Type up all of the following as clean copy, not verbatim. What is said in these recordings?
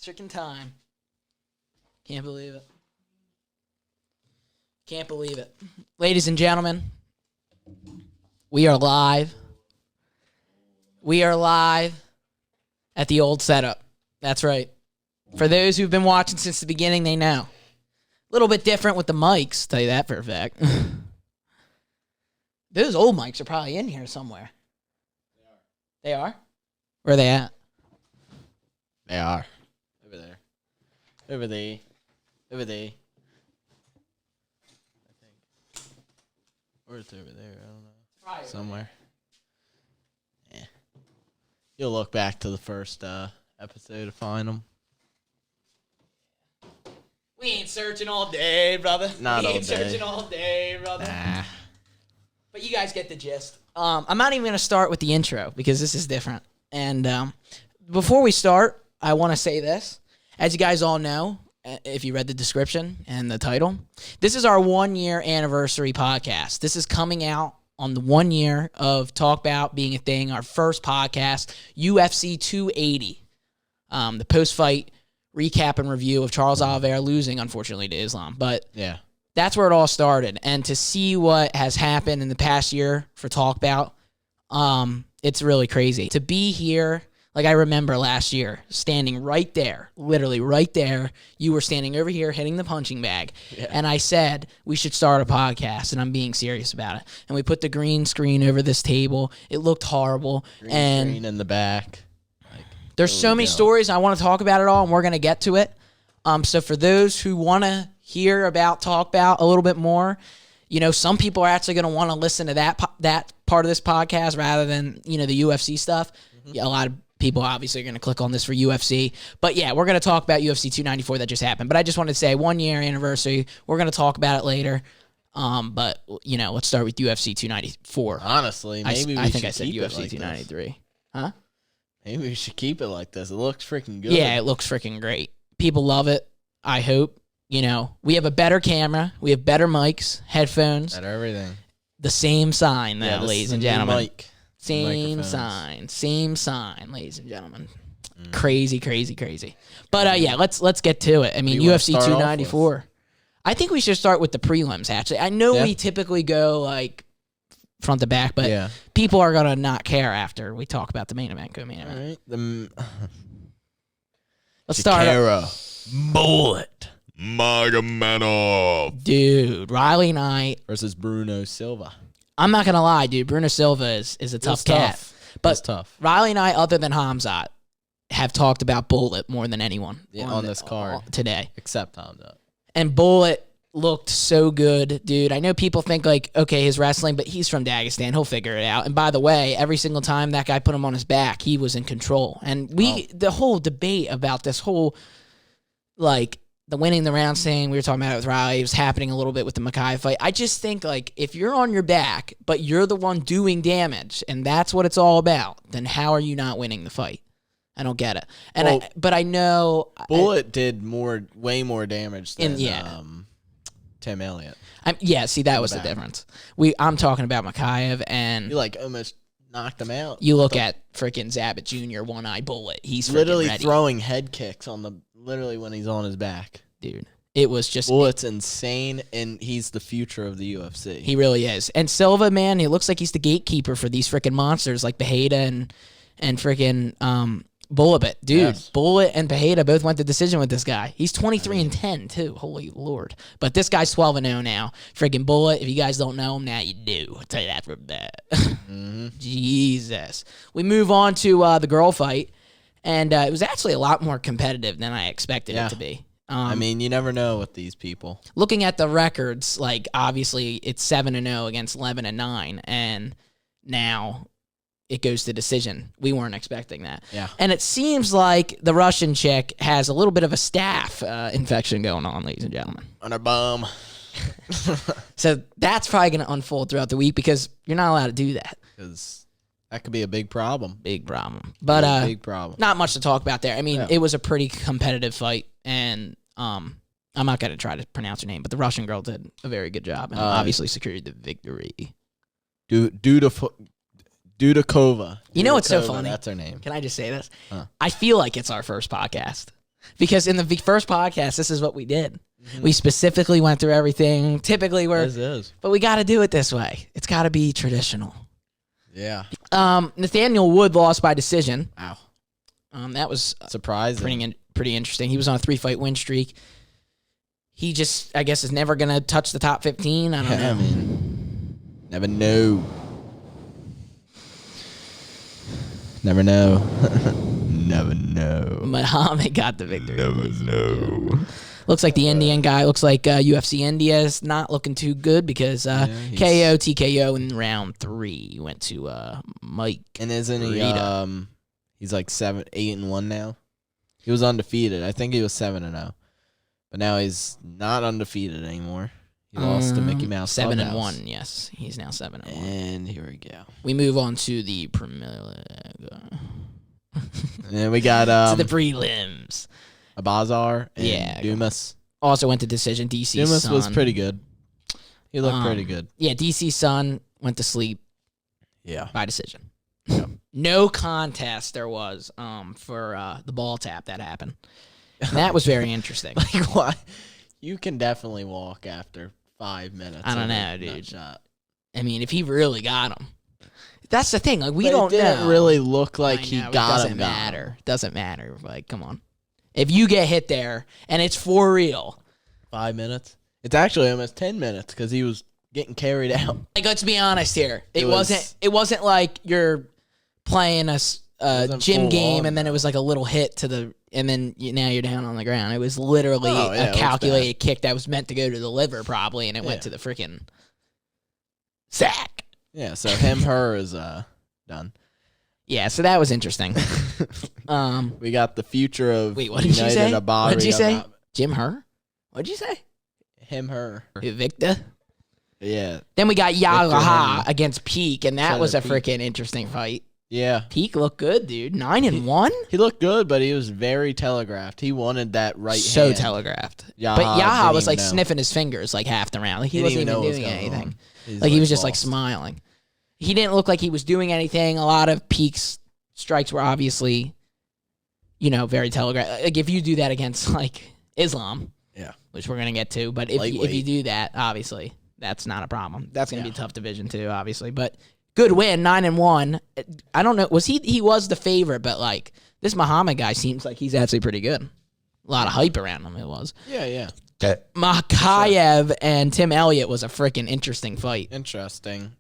Chicken time. Can't believe it. Can't believe it. Ladies and gentlemen, we are live. We are live at the old setup. That's right. For those who've been watching since the beginning, they know. A little bit different with the mics, tell you that for a fact. Those old mics are probably in here somewhere. They are? Where are they at? They are. Over there. Over there. Over there. I think. Or it's over there. I don't know. Probably somewhere. Yeah. You'll look back to the first episode to find them. We ain't searching all day, brother. Not we all ain't day. searching all day, brother. Nah. But you guys get the gist. I'm not even going to start with the intro because this is different. And before we start, I want to say this. As you guys all know, if you read the description and the title, this is our 1 year anniversary podcast. This is coming out on the 1 year of Talk Bout being a thing, our first podcast, UFC 280, the post-fight recap and review of Charles Oliveira losing, unfortunately, to Islam. But Yeah. that's where it all started. And to see what has happened in the past year for Talk Bout, it's really crazy. To be here, like I remember last year, standing right there, literally right there. You were standing over here hitting the punching bag. Yeah. And I said, we should start a podcast, and I'm being serious about it. And we put the green screen over this table. It looked horrible. Green screen in the back. There's so many stories. I want to talk about it all, and we're going to get to it. So for those who want to hear about Talk Bout a little bit more, you know, some people are actually going to want to listen to that part of this podcast rather than, you know, the UFC stuff. Mm-hmm. Yeah, a lot of people obviously are going to click on this for UFC. But yeah, we're going to talk about UFC 294 that just happened. But I just wanted to say 1 year anniversary. We're going to talk about it later. But, you know, let's start with UFC 294. Honestly, maybe I think I said keep UFC like 293. This. Huh? Maybe we should keep it like this. It looks freaking good. Yeah, it looks freaking great. People love it. I hope. You know, we have a better camera. We have better mics, headphones. Better everything. The same sign, though, ladies and gentlemen. Mic. Same sign, ladies and gentlemen. Crazy, crazy, crazy. But yeah, let's get to it. I mean, UFC 294. I think we should start with the prelims. Actually, I know we typically go like front to back, but people are gonna not care after we talk about the main event, co-main event. All right. Let's start. Bullet Magomedov. Dude, Riley Knight versus Bruno Silva. I'm not gonna lie, dude. Bruno Silva is a tough cat. But it's tough. Riley Knight, other than Hamzat, have talked about Bullet more than anyone on this card today. Except Hamzat. And Bullet looked so good, dude. I know people think like, okay, his wrestling, but he's from Dagestan. He'll figure it out. And by the way, every single time that guy put him on his back, he was in control. And the whole debate about this whole, like, the winning the round thing, we were talking about it with Riley, it was happening a little bit with the Makai fight. I just think, like, if you're on your back, but you're the one doing damage, and that's what it's all about, then how are you not winning the fight? I don't get it. And but I know Bullet did way more damage than Tim Elliott. See, that was the difference. I'm talking about Makayev, and you like almost knocked him out. You look at freaking Zabit Jr., one-eye Bullet. He's literally ready. Throwing head kicks literally when he's on his back. Dude, it was just... Bullet's insane, and he's the future of the UFC. He really is. And Silva, man, he looks like he's the gatekeeper for these freaking monsters like Bejeda and freaking Bullet. Dude, yes. Bullet and Bejeda both went to decision with this guy. He's 23-10, too. Holy Lord. But this guy's 12-0 now. Freaking Bullet, if you guys don't know him, now you do. I'll tell you that for that. Jesus. We move on to the girl fight. And it was actually a lot more competitive than I expected it to be. I mean, you never know with these people. Looking at the records, like, obviously, it's 7-0 against 11-9. And now it goes to decision. We weren't expecting that. Yeah. And it seems like the Russian chick has a little bit of a staph infection going on, ladies and gentlemen. On her bum. So that's probably going to unfold throughout the week because you're not allowed to do that. Because that could be a big problem. Big problem. But big problem. Not much to talk about there. I mean, it was a pretty competitive fight, and I'm not going to try to pronounce her name, but the Russian girl did a very good job and obviously secured the victory. Dudakova. You know what's so funny? That's her name. Can I just say this? I feel like it's our first podcast. Because in the first podcast, this is what we did. We specifically went through everything. Typically, but we got to do it this way. It's got to be traditional. Yeah. Nathaniel Wood lost by decision. Wow. That was surprising. Pretty interesting. He was on a 3-fight win streak. He just, I guess, is never going to touch the top 15. I don't know. Man. Never know. Never know. Never know. Muhammad got the victory. Never know. Looks like the Indian guy. Looks like UFC India is not looking too good because KO, TKO in round 3 went to Mike. And isn't he? He's like 8-1 now. He was undefeated. I think he was 7-0, but now he's not undefeated anymore. He lost to Mickey Mouse. 7-1. Yes, he's now 7-1. And here we go. We move on to the Premier. And we got to the prelims. Abazar and Dumas. Also went to decision. DC's Dumas son was pretty good. He looked pretty good. Yeah, DC's son went to sleep. Yeah, by decision. Yep. No contest there was for the ball tap that happened. And that was very interesting. Like, why? You can definitely walk after 5 minutes. I don't know, dude. Shot. I mean, if he really got him. That's the thing. Like, we don't know. It didn't really look like he got him. Doesn't matter. Doesn't matter. Like, come on. If you get hit there and it's for real. 5 minutes? It's actually almost 10 minutes because he was getting carried out. Like, let's be honest here. It wasn't like you're playing a gym game and then it was like a little hit to the and then now you're down on the ground. It was literally a calculated kick that was meant to go to the liver probably, and it went to the freaking sack. Yeah, so her is done. Yeah, so that was interesting. We got the future of Wait, what did you say? What did you say? Jim Her? What did you say? Her. Victor? Yeah. Then we got Yalaha against Peak, and that was a freaking interesting fight. Yeah. Peak looked good, dude. 9-1? He looked good, but he was very telegraphed. He wanted that right hand. So telegraphed. But Yaha was like sniffing his fingers like half the round. Like he wasn't even doing anything. Like he was just like smiling. He didn't look like he was doing anything. A lot of Peak's strikes were obviously, very telegraphed. Like if you do that against like Islam, which we're gonna get to, but if you do that, obviously that's not a problem. That's gonna be a tough division too, obviously. But good win, 9-1. I don't know. He was the favorite, but like this Muhammad guy seems like he's actually pretty good. A lot of hype around him. It was. Yeah. Makayev and Tim Elliott was a freaking interesting fight. Interesting.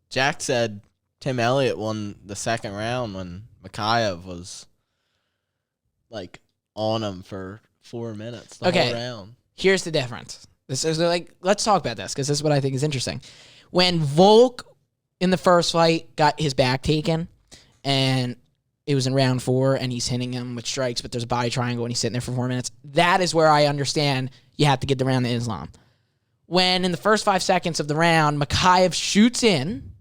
Jack said Tim Elliott won the second round when Makayev was like on him for 4 minutes the whole round. Here's the difference. This is let's talk about this because this is what I think is interesting. When Volk in the first fight got his back taken, and it was in round 4, and he's hitting him with strikes, but there's a body triangle, and he's sitting there for 4 minutes. That is where I understand you have to get the round to Islam. When in the first 5 seconds of the round, Makayev shoots in,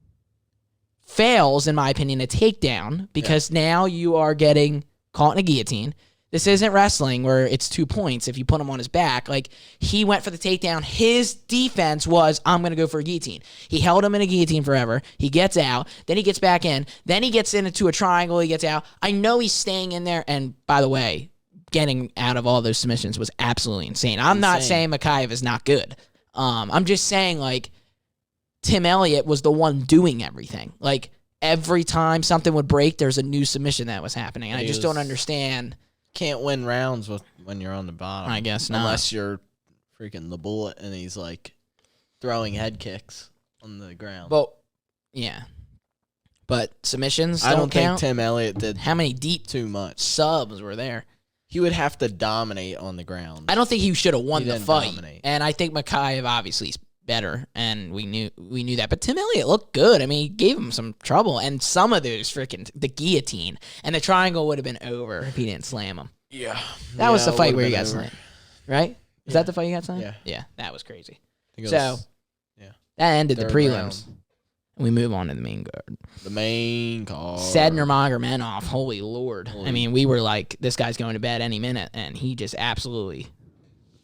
fails, in my opinion, a takedown, because now you are getting caught in a guillotine. This isn't wrestling where it's 2 points if you put him on his back. Like, he went for the takedown. His defense was, I'm going to go for a guillotine. He held him in a guillotine forever. He gets out. Then he gets back in. Then he gets into a triangle. He gets out. I know he's staying in there. And, by the way, getting out of all those submissions was absolutely insane. I'm not saying Makayev is not good. I'm just saying, like, Tim Elliott was the one doing everything. Like, every time something would break, there's a new submission that was happening. And I just don't understand. Can't win rounds when you're on the bottom. I guess not. Unless you're freaking the Bullet and he's like throwing head kicks on the ground. Well, yeah. But submissions I don't count? think Tim Elliott did. How many deep too much subs were there? He would have to dominate on the ground. I don't think he should have won the fight. And I think Makayev obviously is better, and we knew that. But Tim Elliott looked good. I mean, he gave him some trouble, and some of those the guillotine and the triangle would have been over if he didn't slam him. Yeah, that was the fight where he got slammed, right? Is that the fight he got slammed? Yeah, that was crazy. That ended the prelims. We move on to the main card. The main card. Sedner Magomedov. Holy Lord! I mean, we were like, this guy's going to bed any minute, and he just absolutely.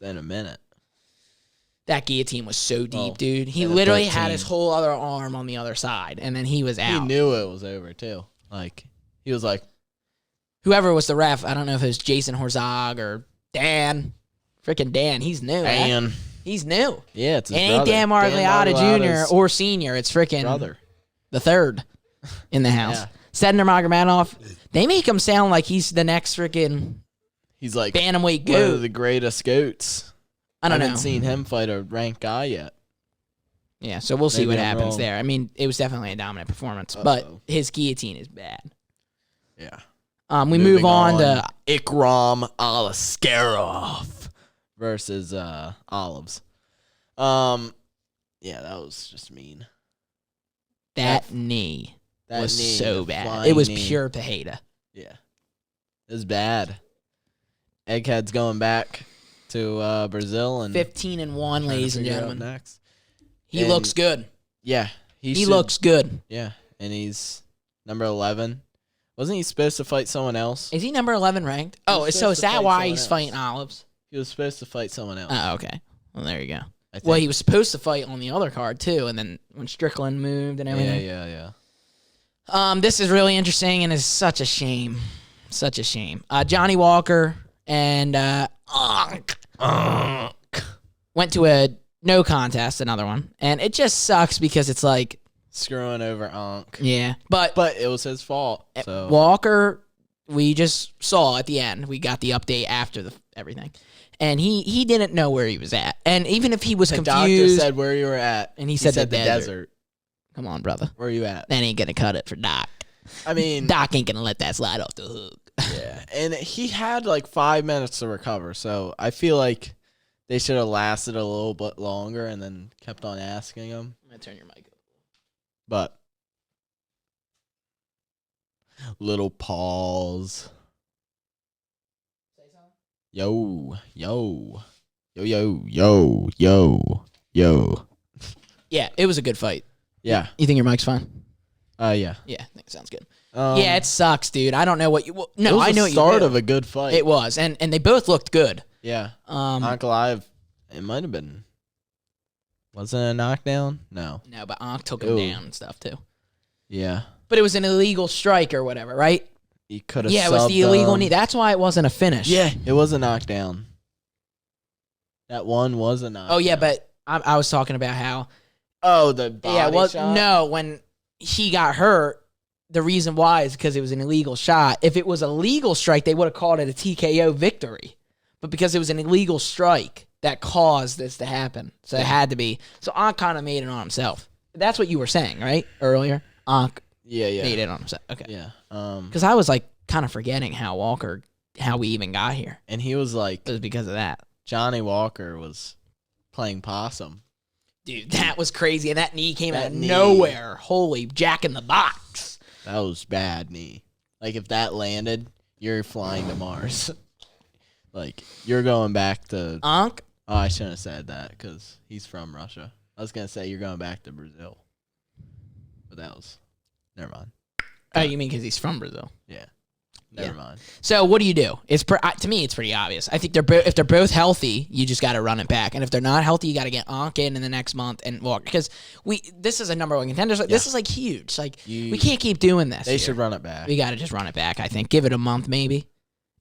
In a minute. That guillotine was so deep, dude. He literally had his whole other arm on the other side, and then he was out. He knew it was over, too. Like, he was like, whoever was the ref, I don't know if it was Jason Horzog or Dan. Freaking Dan, he's new. Dan. He's new. Yeah, it's his It brother. ain't Dan Margliotta Jr. or Senior. It's freaking brother. The third in the house. Yeah. Sedner Magomedov. They make him sound like he's the next freaking He's like bantamweight one goat. of the greatest goats. I don't know. haven't seen him fight a ranked guy yet. Yeah, so we'll see Maybe what I'm happens wrong. there. I mean, it was definitely a dominant performance, but his guillotine is bad. Yeah. We move on to Ikram Alaskarov versus Olives. Yeah, that was just mean. that knee. That Was knee, so the bad. flying It was knee. pure Pajeda. Yeah. It was bad. Egghead's going back to Brazil and 15-1, ladies and gentlemen. Next. He And- looks good. Yeah. He looks good. Yeah. And he's number 11. Wasn't he supposed to fight someone else? Is he number 11 ranked? Oh, He's so is supposed to that fight why someone he's else. fighting Olives? He was supposed to fight someone else. Oh, okay. Well, there you go. I think. Well, he was supposed to fight on the other card, too, and then when Strickland moved and everything. Yeah. This is really interesting and is such a shame. Such a shame. Johnny Walker and went to a no contest, another one. And it just sucks because it's like, Screwing over Ankh. yeah. But it was his fault. So Walker, we just saw at the end. We got the update after everything. And he didn't know where he was at. And even if he was the confused. doctor said where you were at. And he said the desert. desert. Come on, brother. Where are you at? That ain't going to cut it for Doc. I mean, Doc ain't going to let that slide off the hook. yeah. And he had like 5 minutes to recover. So I feel like they should have lasted a little bit longer and then kept on asking him. I'm going to turn your mic up. But little pause. Say something? Yo. Yeah, it was a good fight. Yeah. You think your mic's fine? Yeah. Yeah, I think it sounds good. Yeah, It sucks, dude. I don't know what you. Well, it no, was I know the what you start do. of a good fight. It was, and they both looked good. Yeah. Um, Uncle Live, it might have been. Wasn't it a knockdown? No. no, but Ankh took him Ooh. down and stuff too. Yeah. But it was an illegal strike or whatever, right? He could have. Yeah, it was the illegal knee. That's why it wasn't a finish. Yeah, it was a knockdown. That one was a knockdown. Oh yeah, but I was talking about how. Oh, the body shot? No, when he got hurt, the reason why is because it was an illegal shot. If it was a legal strike, they would have called it a TKO victory. But because it was an illegal strike, that caused this to happen. So it had to be. So Ankh kind of made it on himself. That's what you were saying, right? Earlier? Ankh Yeah. made it on himself. Okay. Yeah. Because I was like kind of forgetting how we even got here. And he was like, It was because of that. Johnny Walker was playing possum. Dude, that was crazy. And that knee came That out of knee. nowhere. Holy Jack in the Box. That was bad knee. Like, if that landed, you're flying to Mars. Like, you're going back to... Ankh? Oh, I shouldn't have said that because he's from Russia. I was going to say you're going back to Brazil. But that was... Never mind. Oh, you mean because he's from Brazil? Yeah. Never mind. So what do you do? It's to me, it's pretty obvious. I think if they're both healthy, you just got to run it back. And if they're not healthy, you got to get Ankh in the next month and walk because this is a number one contender. So this is like huge. Like we can't keep doing this. They should run it back. We got to just run it back. I think give it a month maybe.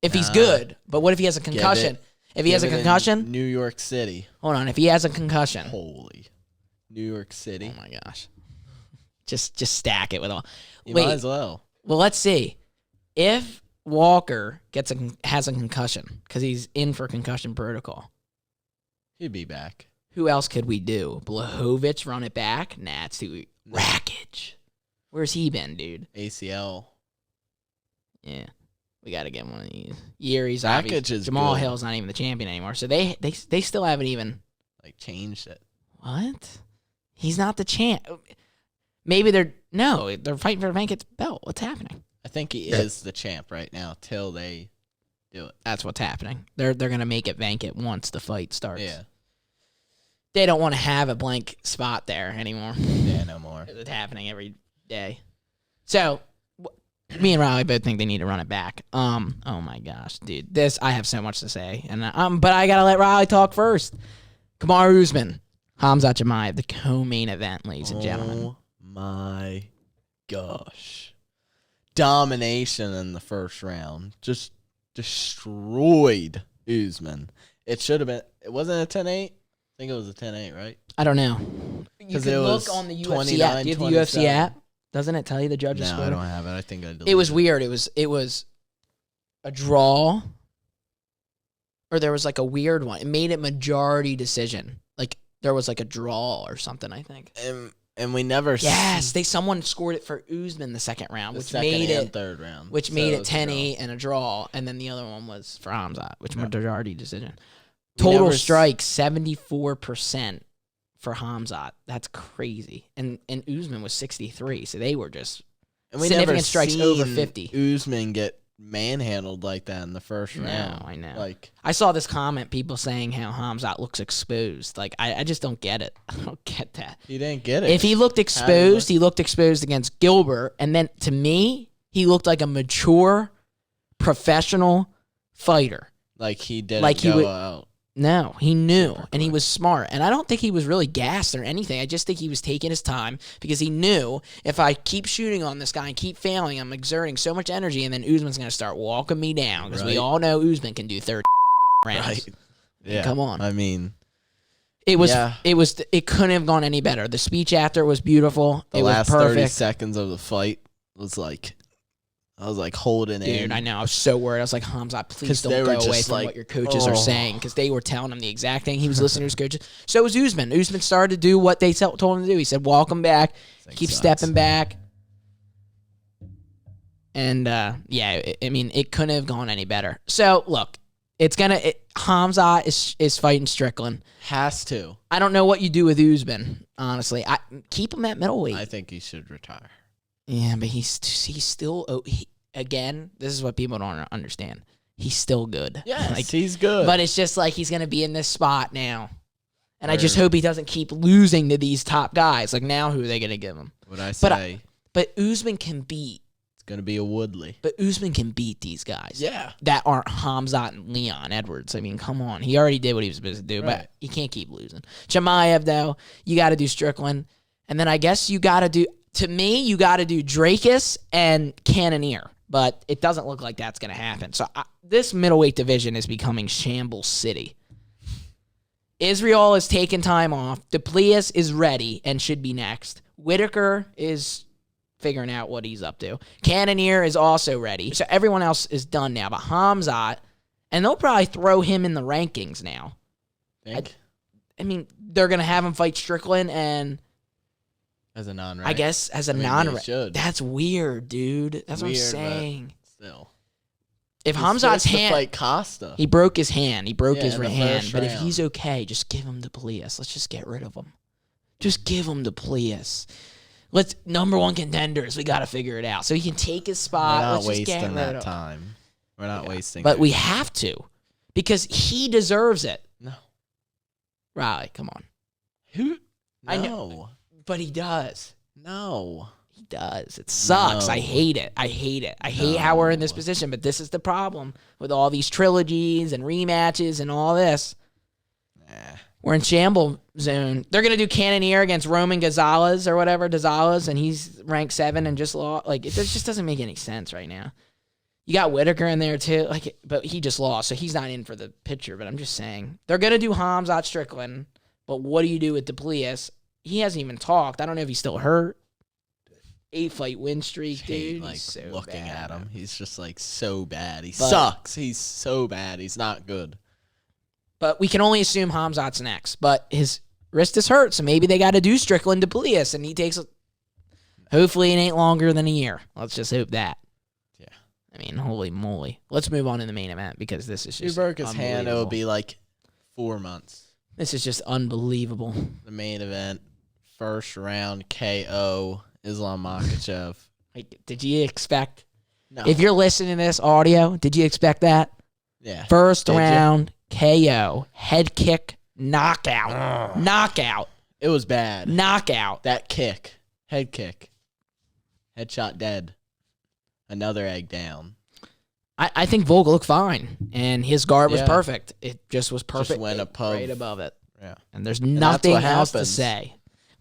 If he's good, but what if he has a concussion? If he has a concussion, New York City. hold on. If he has a concussion, Holy. New York City. oh my gosh, just stack it with all. You might as well. Well, let's see. If Walker has a concussion because he's in for concussion protocol, He'd be back. who else could we do? Blahovic run it back? Nah, it's too Rakic. Where's he been, dude? ACL. Yeah, we got to get one of these. Yuri's Rakic obvious. is Jamal good. Hill's not even the champion anymore, so they still haven't even. Like, changed it. What? He's not the champ. Maybe they're fighting for Venkat's belt. What's happening? I think he is the champ right now till they do it. That's what's happening. They're gonna make it Venkat once the fight starts. Yeah. They don't want to have a blank spot there anymore. Yeah, no more. It's happening every day. So, me and Riley both think they need to run it back. Oh my gosh, dude, I have so much to say, and but I gotta let Riley talk first. Kamaru Usman, Hamzat Chimaev, the co-main event, ladies and gentlemen. Oh my gosh. domination in the first round. Just destroyed Usman. It should have been. It wasn't a 10-8. I think it was a 10-8, right? I don't know. You can it look was on the UFC app. Do you have the UFC app? Doesn't it tell you the judges' score? No, I don't have it. I think I deleted it was weird. It was a draw, or there was like a weird one. It made it majority decision. Like there was like a draw or something, I think. And we never. Yes, someone scored it for Usman the second round, which made it third round, which made it 10-8 and a draw, and then the other one was for Hamzat, which majority decision. Total strikes 74% for Hamzat. That's crazy, and Usman was 63, so they were just significant strikes over 50. Usman get manhandled like that in the first round. I know. Like I saw this comment, people saying how Hamzat looks exposed. Like I just don't get it. I don't get that. He didn't get it. If he looked exposed, he looked exposed against Gilbert, and then to me, he looked like a mature, professional fighter. Like he didn't go out. No, he knew, and he was smart. And I don't think he was really gassed or anything. I just think he was taking his time because he knew if I keep shooting on this guy and keep failing, I'm exerting so much energy, and then Usman's going to start walking me down because we all know Usman can do 30 rounds. Right. Yeah. Come on. I mean, it couldn't have gone any better. The speech after was beautiful. The last 30 seconds of the fight was like, I was like holding in. Dude, I know. I was so worried. I was like, Hamzat, please don't go away from what your coaches are saying, because they were telling him the exact thing. He was listening to his coaches. So was Usman. Usman started to do what they told him to do. He said, walk him back, keep stepping back. And, I mean, it couldn't have gone any better. So, look, Hamzat is fighting Strickland. Has to. I don't know what you do with Usman, honestly. Keep him at middleweight. I think he should retire. Yeah, but he's still again. This is what people don't understand. He's still good. Yeah, he's good. But it's just like he's gonna be in this spot now, and I just hope he doesn't keep losing to these top guys. Like now, who are they gonna give him? What I say? But Usman can beat. It's gonna be a Woodley. But Usman can beat these guys. Yeah, that aren't Hamzat and Leon Edwards. I mean, come on. He already did what he was supposed to do, but he can't keep losing. Chimaev though, you got to do Strickland, and then I guess you got to do. To me, you got to do Drakus and Cannonier, but it doesn't look like that's going to happen. So this middleweight division is becoming shambles city. Israel is taking time off. Duplessis is ready and should be next. Whitaker is figuring out what he's up to. Cannonier is also ready. So everyone else is done now. But Hamzat, and they'll probably throw him in the rankings now. Think? I mean, they're going to have him fight Strickland and... As a non-rank. I guess as a non-rank. That's weird, dude. That's what I'm saying. Still. If Hamzat's hand... fight Costa. He broke his hand. He broke his hand. But round. if he's okay, just give him Duplessis. Let's just get rid of him. Just give him Duplessis. Let's number one contenders. We got to figure it out. So he can take his spot. We're not Let's wasting just get rid that time. We're not wasting But we have to. Because he deserves it. No. Riley, come on. Who? No. I know. But he does. No. He does. It sucks. No. I hate it. I hate how we're in this position, but this is the problem with all these trilogies and rematches and all this. Nah. We're in shamble zone. They're going to do Cannonier against Roman Gonzalez or whatever, Gonzalez, and he's ranked 7 and just lost. Like, it just doesn't make any sense right now. You got Whitaker in there too, but he just lost, so he's not in for the picture. But I'm just saying. They're going to do Hamzat Strickland, but what do you do with Duplessis? He hasn't even talked. I don't know if he's still hurt. 8-fight win streak, dude. Like so looking bad. at him, he's just like so bad. He sucks. He's so bad. He's not good. But we can only assume Hamzat's next. But his wrist is hurt, so maybe they got to do Strickland Duplessis, and he takes. Hopefully, it ain't longer than a year. Let's just hope that. Yeah. I mean, holy moly. Let's move on to the main event because this is just. If he broke his hand, it would be like 4 months. This is just unbelievable. The main event. First round KO, Islam Makhachev. Like, did you expect? No. If you're listening to this audio, did you expect that? Yeah. First round KO, head kick, knockout. Ugh. Knockout. It was bad. Knockout. That kick. Head kick. Headshot dead. Another egg down. I think Vogel looked fine, and his guard was perfect. It just was perfect. Just went right above it. Yeah. And there's nothing else to say.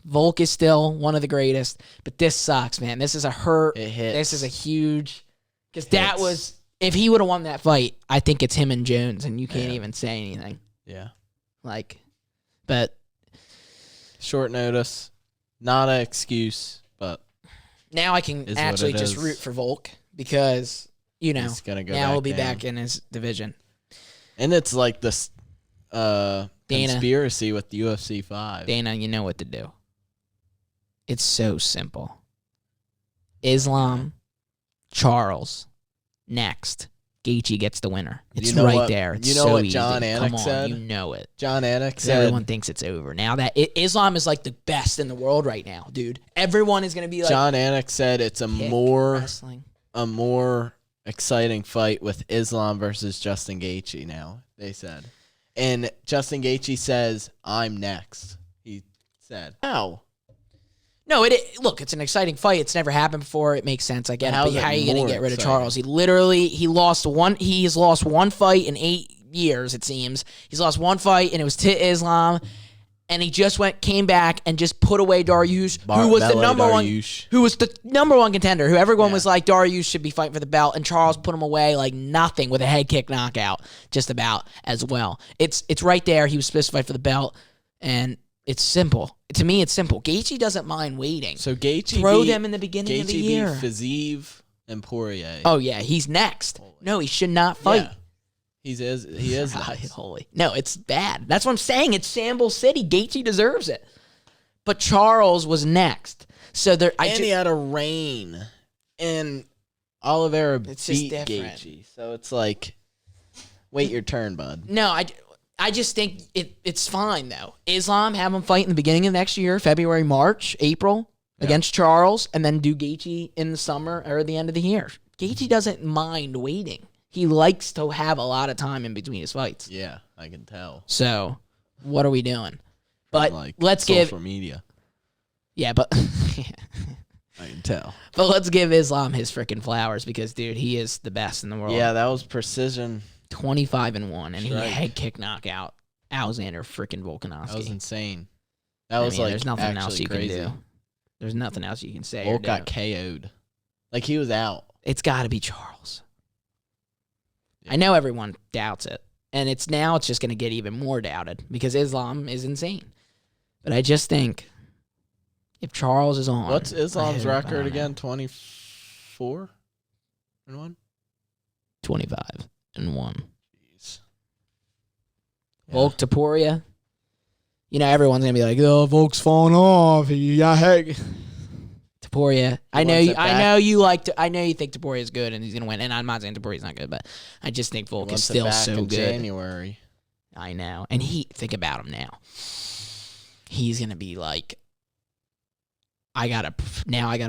Volk is still one of the greatest, but this sucks, man. This is a hurt. It hits. This is a huge, because that was, if he would have won that fight, I think it's him and Jones, and you can't even say anything. Yeah. But short notice, not an excuse, but now I can actually just root for Volk because, he's gonna go now back he'll be down. back in his division. And it's like this conspiracy with the UFC 5. Dana, you know what to do. It's so simple. Islam, Charles, next. Gaethje gets the winner. It's there. It's so what easy. John Anik said? You know it. John Anik said everyone thinks it's over. Now that Islam is like the best in the world right now, dude. Everyone is going to be like John Anik said it's a more wrestling. A more exciting fight with Islam versus Justin Gaethje now, they said. And Justin Gaethje says, "I'm next." He said. Oh. No, look, it's an exciting fight. It's never happened before. It makes sense. I get it. But how are you going to get rid of Charles? He lost one fight in 8 years, it seems. He's lost one fight, and it was to Islam. And he just came back and just put away Dariush, who was the number one contender, who everyone was like, Dariush should be fighting for the belt, and Charles put him away like nothing with a head kick knockout, just about as well. It's right there. He was supposed to fight for the belt, and it's simple. To me, it's simple. Gaethje doesn't mind waiting. So Gaethje throw them in the beginning of the year. Gaethje beat Fiziev and Poirier. Oh yeah, he's next. No, he should not fight. Yeah. He is next. Holy. No, it's bad. That's what I'm saying. It's Samble City. Gaethje deserves it. But Charles was next. So he had a reign. And Oliveira beat Gaethje. So it's like, wait your turn, bud. No, I just think it's fine, though. Islam, have him fight in the beginning of next year, February, March, April, against Charles, and then do Gaethje in the summer or the end of the year. Gaethje doesn't mind waiting. He likes to have a lot of time in between his fights. Yeah, I can tell. So, what are we doing? But let's give social media. Yeah, but I can tell. But let's give Islam his freaking flowers because, dude, he is the best in the world. Yeah, that was precision. 25-1, and he head kick knockout Alexander freaking Volkanovski. That was insane. That was there's nothing else you crazy. can do. There's nothing else you can say. Volk got KO'd. Like he was out. It's got to be Charles. Yeah. I know everyone doubts it, and it's just going to get even more doubted because Islam is insane. But I just think if Charles is on, what's Islam's record again? 24-1. 25-1. Jeez. Yeah. Volk to Poirier. Everyone's gonna be like, "Oh, Volk's falling off." Taporia. I know you think Taporia is good and he's gonna win. And I'm not saying Taporia's not good, but I just think Volk is still so good. January. I know, and think about him now. He's gonna be like, I gotta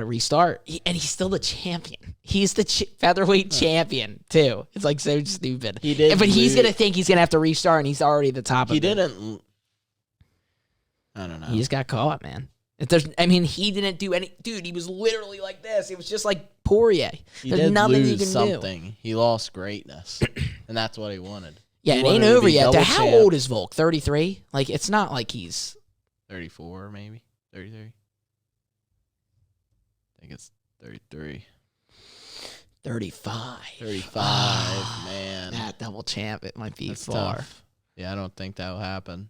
restart, and he's still the champion. He's the featherweight champion too. It's like so stupid. He's gonna think he's gonna have to restart, and he's already the top. He didn't. I don't know. He just got caught, man. He didn't do any. Dude, he was literally like this. It was just like Poirier. There's nothing you can do. He lost greatness, and that's what he wanted. Yeah, it ain't over yet. How old is Volk? 33? Like, it's not like he's 34, maybe 33. I think it's 33. 35. 35, man. That double champ, it might be That's far. Tough. Yeah, I don't think that will happen.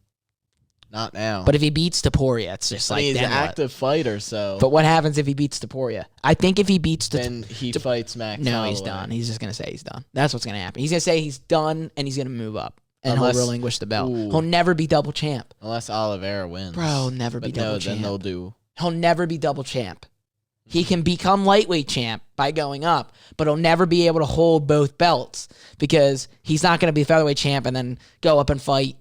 Not now. But if he beats Taporia, it's just he's an active fighter, so. But what happens if he beats Taporia? I think if he beats then he fights Max. No, he's done. He's just gonna say he's done. That's what's gonna happen. He's gonna say he's done, and he's gonna move up, and he'll relinquish the belt. He'll never be double champ. Unless Oliveira wins. Bro, he'll never be double champ. Then they'll do. He'll never be double champ. He can become lightweight champ by going up, but he'll never be able to hold both belts because he's not going to be featherweight champ and then go up and fight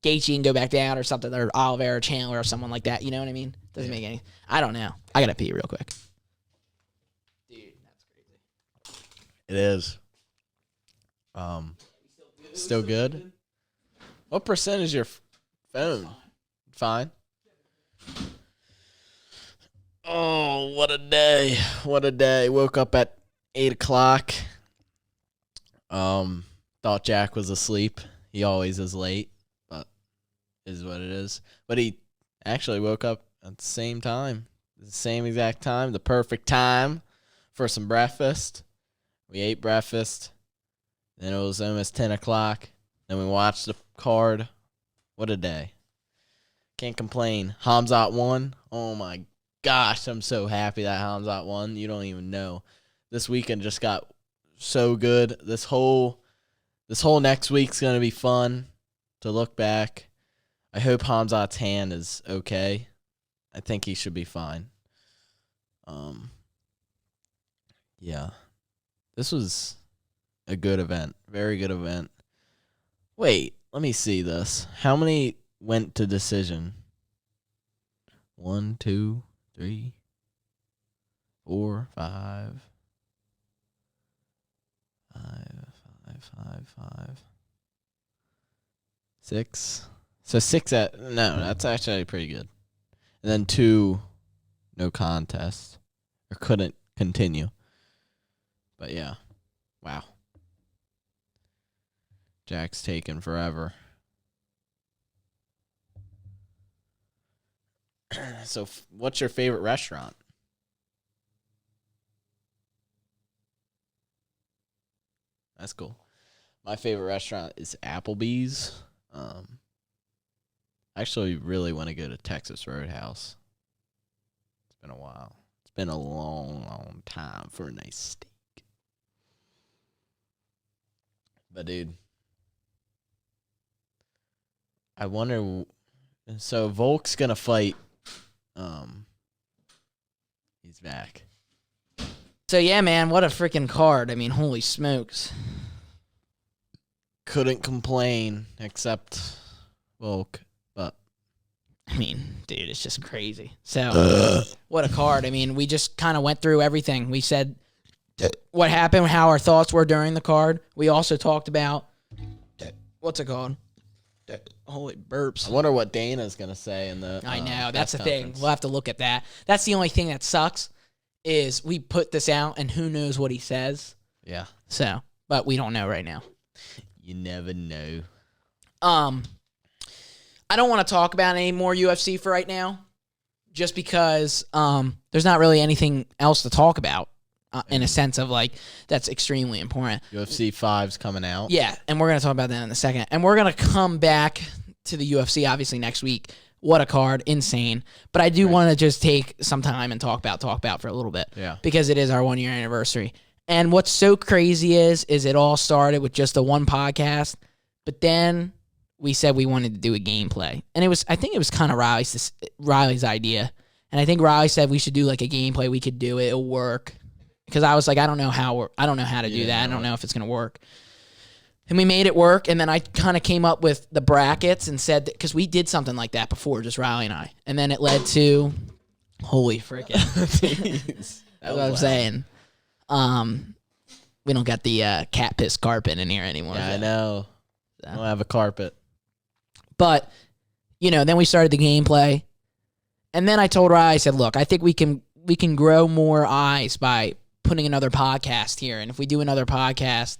Gaethje and go back down or something, or Oliveira, Chandler, or someone like that. You know what I mean? Doesn't make any. I don't know. I gotta pee real quick. Dude, that's crazy. It is. Still good. What percent is your phone? Fine. Oh, what a day. What a day. Woke up at 8 o'clock. Thought Jack was asleep. He always is late, but is what it is. But he actually woke up at the same time. The same exact time. The perfect time for some breakfast. We ate breakfast. Then it was almost 10 o'clock. Then we watched the card. What a day. Can't complain. Hamzat won. Oh, my gosh. I'm so happy that Hamzat won. You don't even know. This weekend just got so good. This whole next week's going to be fun to look back. I hope Hamzat's hand is okay. I think he should be fine. Yeah. This was a good event. Very good event. Wait, let me see this. How many went to decision? 1, 2, 3, 4, 5. 6. So 6 that's actually pretty good. And then 2 no contest or couldn't continue. But yeah. Wow. Jack's taking forever. So what's your favorite restaurant? That's cool. My favorite restaurant is Applebee's. I actually really want to go to Texas Roadhouse. It's been a while. It's been a long, long time for a nice steak. But, dude, I wonder. So, Volk's going to fight. He's back. So, yeah, man, what a freaking card. I mean, holy smokes. Couldn't complain except Volk. But, I mean, dude, it's just crazy. So, what a card. I mean, we just kind of went through everything. We said what happened, how our thoughts were during the card. We also talked about, what's it called? Holy burps. I wonder what Dana's going to say in the I know. That's the conference. thing. We'll have to look at that. That's the only thing that sucks is we put this out and who knows what he says. Yeah. So, but we don't know right now. You never know. I don't want to talk about any more UFC for right now just because there's not really anything else to talk about in a sense of like that's extremely important. UFC 5's coming out. Yeah, and we're going to talk about that in a second. And we're going to come back to the UFC obviously next week. What a card. Insane. But I do want to just take some time and talk about for a little bit. Yeah. Because it is our 1 year anniversary. And what's so crazy is it all started with just the one podcast, but then we said we wanted to do a gameplay. And I think it was kind of Riley's idea. And I think Riley said we should do like a gameplay. We could do it. It'll work. Because I was like, I don't know how to do that. I don't know if it's going to work. And we made it work. And then I kind of came up with the brackets and said, because we did something like that before, just Riley and I. And then it led to, holy frickin'. That's what I'm saying. We don't got the cat piss carpet in here anymore. Yeah, I know. I don't have a carpet. But, then we started the gameplay. And then I told Riley, I said, look, I think we can grow more eyes by putting another podcast here. And if we do another podcast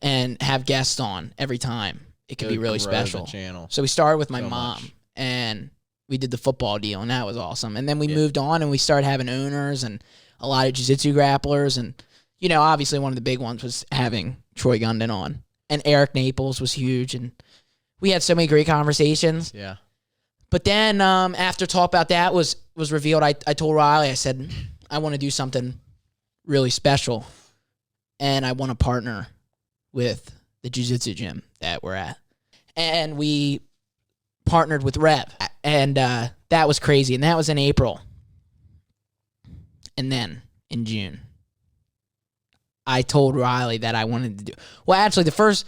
and have guests on every time, it could be really special. So we started with my mom and we did the football deal and that was awesome. And then we moved on and we started having owners and a lot of jiu-jitsu grapplers. And, obviously one of the big ones was having Troy Gundon on. And Eric Naples was huge. And we had so many great conversations. Yeah. But then after Talk About That was revealed, I told Riley, I said, I want to do something really special. And I want to partner with the jiu-jitsu gym that we're at. And we partnered with Rev. And that was crazy. And that was in April. And then in June, I told Riley that I wanted to do. Well, actually, the first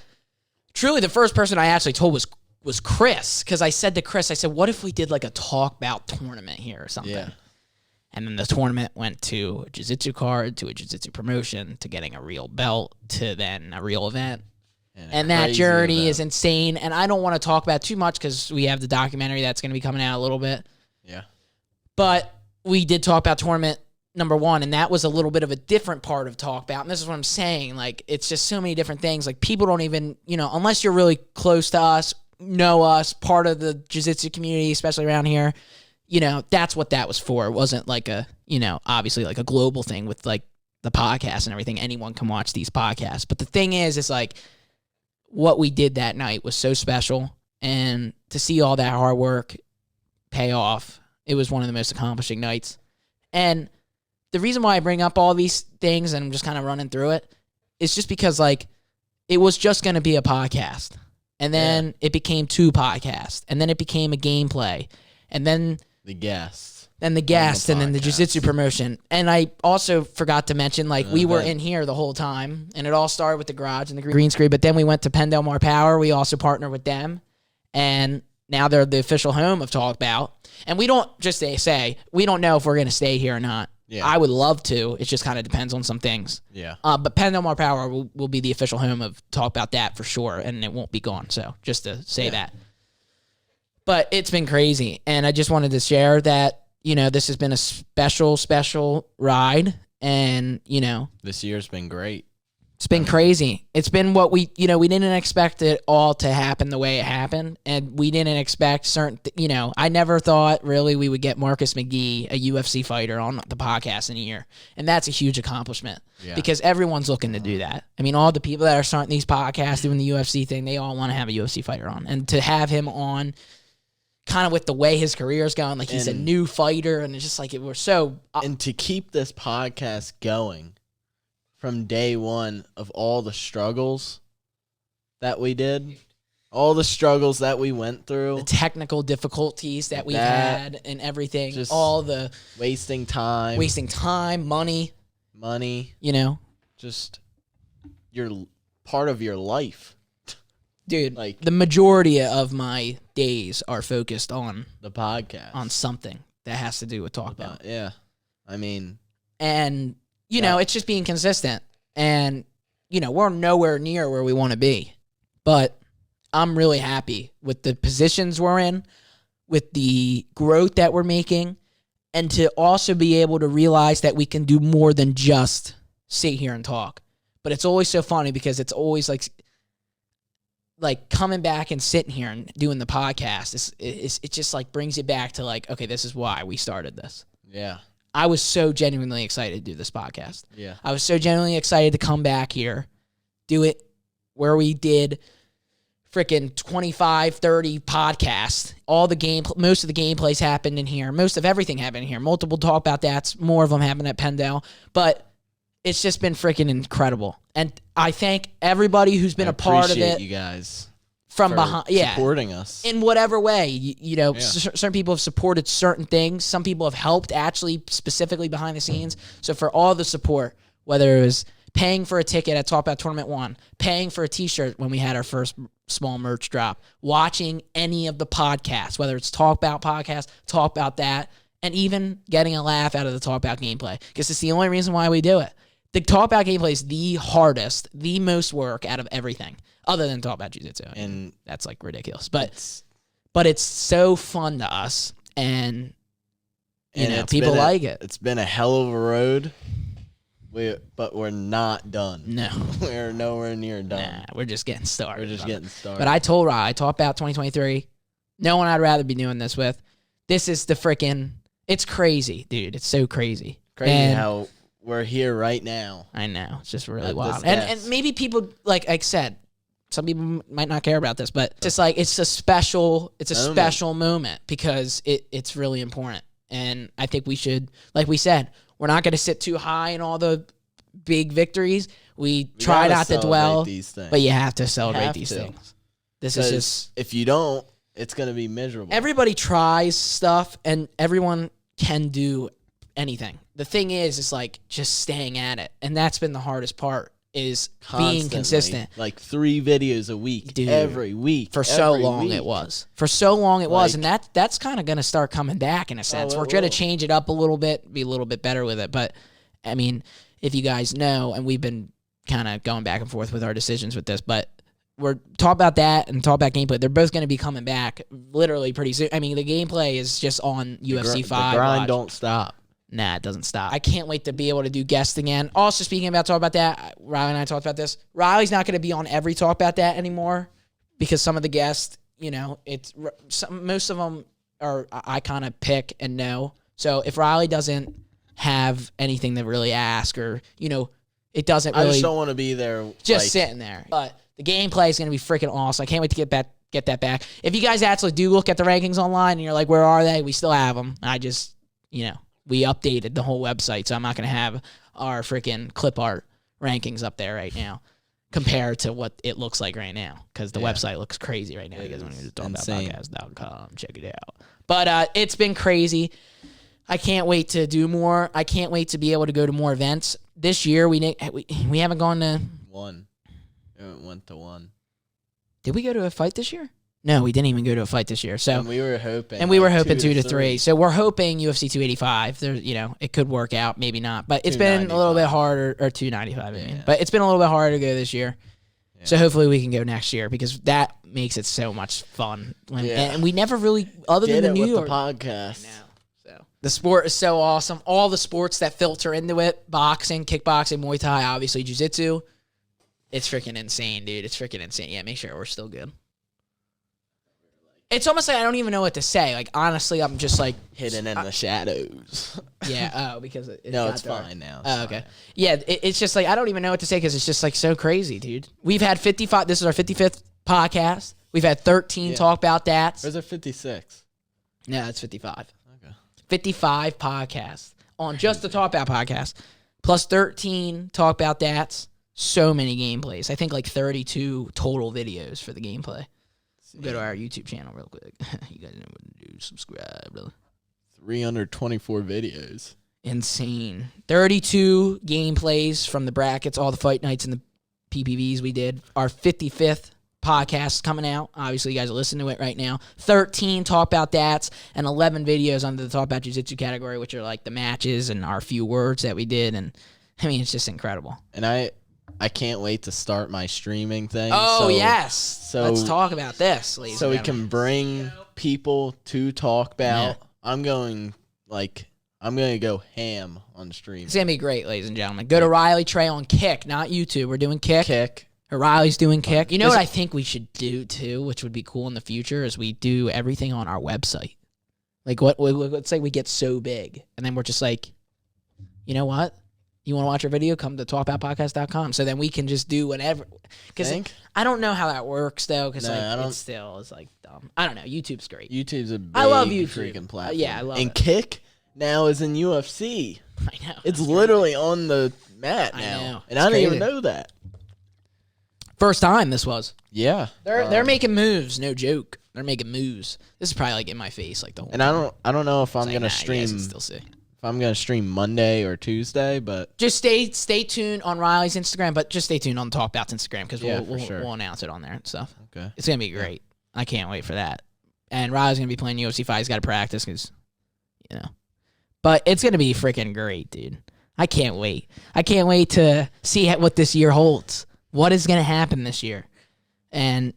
person I actually told was Chris, because I said to Chris, I said, what if we did like a Talk Bout tournament here or something? Yeah. And then the tournament went to a jiu-jitsu card, to a jiu-jitsu promotion, to getting a real belt, to then a real event. And that journey is insane. And I don't want to talk about too much because we have the documentary that's going to be coming out a little bit. Yeah. But we did Talk About tournament number 1, and that was a little bit of a different part of Talk Bout. And this is what I'm saying. Like, it's just so many different things. Like, people don't even, unless you're really close to us, know us, part of the jiu-jitsu community, especially around here, that's what that was for. It wasn't like a, obviously like a global thing with like the podcast and everything. Anyone can watch these podcasts. But the thing is like what we did that night was so special. And to see all that hard work pay off, it was one of the most accomplishing nights. And the reason why I bring up all these things and I'm just kind of running through it is just because like it was just going to be a podcast. And then it became 2 podcasts. And then it became a gameplay. And then the guests. And then the Jiu Jitsu promotion. And I also forgot to mention, like, we were in here the whole time. And it all started with the garage and the green screen. But then we went to Penn Del Mar Power. We also partnered with them. And now they're the official home of Talk Bout. And we don't just say, we don't know if we're going to stay here or not. Yeah. I would love to. It just kind of depends on some things. Yeah. But Penn Del Mar Power will be the official home of Talk Bout that for sure, and it won't be gone. So just to say that. But it's been crazy, and I just wanted to share that, this has been a special, special ride, and, This year's been great. It's been crazy. It's been what we didn't expect it all to happen the way it happened, and we didn't expect certain, I never thought really we would get Marcus McGee, a UFC fighter, on the podcast in a year, and that's a huge accomplishment because everyone's looking to do that. I mean, all the people that are starting these podcasts, doing the UFC thing, they all want to have a UFC fighter on, and to have him on kind of with the way his career is going, like he's a new fighter, and it's just like we're so... and to keep this podcast going from day one of all the struggles that we did, all the struggles that we went through, the technical difficulties that we had and everything, all the wasting time, money, just your part of your life. Dude, like the majority of my days are focused on the podcast, on something that has to do with Talk Bout. Yeah. I mean, and it's just being consistent. And, we're nowhere near where we want to be. But I'm really happy with the positions we're in, with the growth that we're making, and to also be able to realize that we can do more than just sit here and talk. But it's always so funny because it's always like coming back and sitting here and doing the podcast. It just like brings it back to like, okay, this is why we started this. Yeah. I was so genuinely excited to do this podcast. Yeah. I was so genuinely excited to come back here, do it where we did freaking 25, 30 podcasts. Most of the gameplays happened in here. Most of everything happened in here. Multiple Talk Bout That's. More of them happened at Pendel. But it's just been freaking incredible. And I thank everybody who's been a part of it. Appreciate you guys. From behind, supporting us in whatever way. Certain people have supported certain things. Some people have helped actually specifically behind the scenes. So for all the support, whether it was paying for a ticket at Talk Bout Tournament 1, paying for a t-shirt when we had our first small merch drop, watching any of the podcasts, whether it's Talk Bout podcast, Talk Bout that, and even getting a laugh out of the Talk Bout gameplay, because it's the only reason why we do it. The Talk Bout gameplay is the hardest, the most work out of everything. Other than Talk Bout Jiu Jitsu, and that's like ridiculous. But it's so fun to us, and people like it. It's been a hell of a road, but we're not done. No, we're nowhere near done. Nah, we're just getting started. Getting started. But I told Rod, I Talk Bout 2023. No one I'd rather be doing this with. This is the freaking. It's crazy, dude. It's so crazy. How we're here right now. I know. It's just really wild. And maybe people, like I said, some people might not care about this, but just like it's a special moment because it's really important. And I think we should, like we said, we're not going to sit too high in all the big victories. We try not to dwell, but you have to celebrate these things. This is just, if you don't, it's going to be miserable. Everybody tries stuff and everyone can do anything. The thing is like just staying at it. And that's been the hardest part. Is being consistent. Like 3 videos a week, dude, every week. For so long it was. And that's kind of going to start coming back in a sense. We're going to change it up a little bit, be a little bit better with it. But, I mean, if you guys know, and we've been kind of going back and forth with our decisions with this, but we're Talk Bout that and Talk Bout gameplay. They're both going to be coming back literally pretty soon. I mean, the gameplay is just on UFC 5. The grind don't stop. Nah, it doesn't stop. I can't wait to be able to do guests again. Also, speaking about Talk About That, Riley and I talked about this. Riley's not going to be on every Talk About That anymore because some of the guests, most of them I kind of pick and know. So if Riley doesn't have anything to really ask, or it doesn't really. I just don't want to be there just sitting there. But the gameplay is going to be freaking awesome. I can't wait to get that back. If you guys actually do look at the rankings online and you're like, where are they? We still have them. I just, we updated the whole website, so I'm not going to have our freaking clip art rankings up there right now compared to what it looks like right now, because the website looks crazy right now. You guys want to talkboutpodcast.com. Check it out. But it's been crazy. I can't wait to do more. I can't wait to be able to go to more events. This year, we haven't gone to... One. We went to one. Did we go to a fight this year? No, we didn't even go to a fight this year. So and we were hoping. And we were hoping 2 to 3. So we're hoping UFC 285. There, it could work out, maybe not. But it's been a little bit harder, or 295. I mean, but it's been a little bit harder to go this year. Yeah. So hopefully we can go next year, because that makes it so much fun. And we never really, other than the New York podcast. So the sport is so awesome. All the sports that filter into it: boxing, kickboxing, Muay Thai, obviously Jiu Jitsu. It's freaking insane, dude. It's freaking insane. Yeah, make sure we're still good. It's almost like I don't even know what to say. Like, honestly, I'm just like... hidden in the shadows. Yeah, because it's no, it's dark. Fine now. Okay. Fine. Yeah, it's just like, I don't even know what to say, because it's just like so crazy, dude. We've had 55... This is our 55th podcast. We've had 13 Talk Bout Dats. Where's our 56? No, it's 55. Okay. 55 podcasts on just the Talk Bout podcast, plus 13 Talk Bout Dats. So many gameplays. I think like 32 total videos for the gameplay. Go to our YouTube channel real quick. You guys know what to do. Subscribe, brother. 324 videos. Insane. 32 gameplays from the brackets, all the fight nights and the PPVs we did. Our 55th podcast coming out. Obviously, you guys are listening to it right now. 13 Talk Bout Dats and 11 videos under the Talk Bout Jiu Jitsu category, which are like the matches and our few words that we did. And I mean, it's just incredible. And I can't wait to start my streaming thing. Oh, yes. So let's talk about this, ladies. So we can bring people to Talk Bout. Yeah. I'm going to go ham on stream. It's going to be great, ladies and gentlemen. Go to Riley Trey on Kick, not YouTube. We're doing Kick. Kick. Riley's doing Kick. You know what I think we should do, too, which would be cool in the future, is we do everything on our website. Like, let's say we get so big, and then we're just like, you know what? You want to watch our video? Come to talkboutpodcast.com. So then we can just do whatever. Because I don't know how that works, though, because it's like dumb. I don't know. YouTube's great. YouTube's a big I love YouTube. Freaking platform. Yeah, I love and it. Kick now is in UFC. I know. It's literally on the mat now. I know. And I didn't even know that. First time this was. Yeah. They're making moves. No joke. They're making moves. This is probably like in my face like the whole And time. I don't know if I'm going to stream. Still see. I'm going to stream Monday or Tuesday, but... Just stay tuned on Riley's Instagram, but just stay tuned on Talk Bout's Instagram, because we'll announce it on there and stuff. Okay. It's going to be great. Yeah. I can't wait for that. And Riley's going to be playing UFC fight. He's got to practice, because, But it's going to be freaking great, dude. I can't wait. I can't wait to see what this year holds. What is going to happen this year? And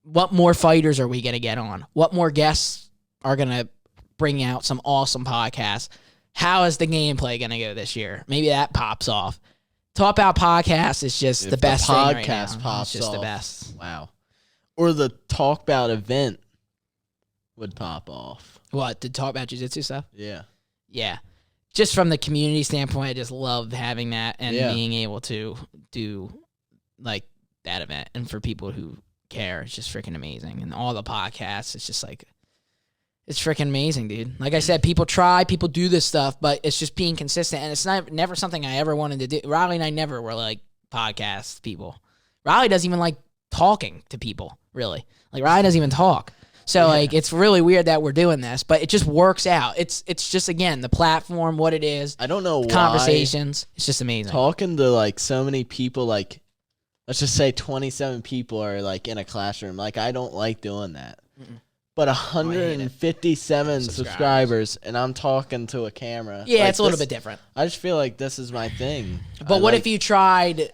what more fighters are we going to get on? What more guests are going to bring out some awesome podcasts? How is the gameplay going to go this year? Maybe that pops off. Talk Bout Podcast is just the best thing right now. Pops it's just off. The best. Wow. Or the Talk Bout event would pop off. What? The Talk Bout Jiu Jitsu stuff? Yeah. Yeah. Just from the community standpoint, I just love having that and being able to do like that event. And for people who care, it's just freaking amazing. And all the podcasts, it's just like... It's freaking amazing, dude. Like I said, people do this stuff, but it's just being consistent, and it's never something I ever wanted to do. Riley and I never were like podcast people. Riley doesn't even like talking to people, really. Like Riley doesn't even talk. So like it's really weird that we're doing this, but it just works out. It's just, again, the platform, what it is. I don't know why. Conversations. It's just amazing. Talking to like so many people, like let's just say 27 people are like in a classroom. Like I don't like doing that. Mm-mm. But 157 subscribers, and I'm talking to a camera. Yeah, like it's a little bit different. I just feel like this is my thing. But what if you tried,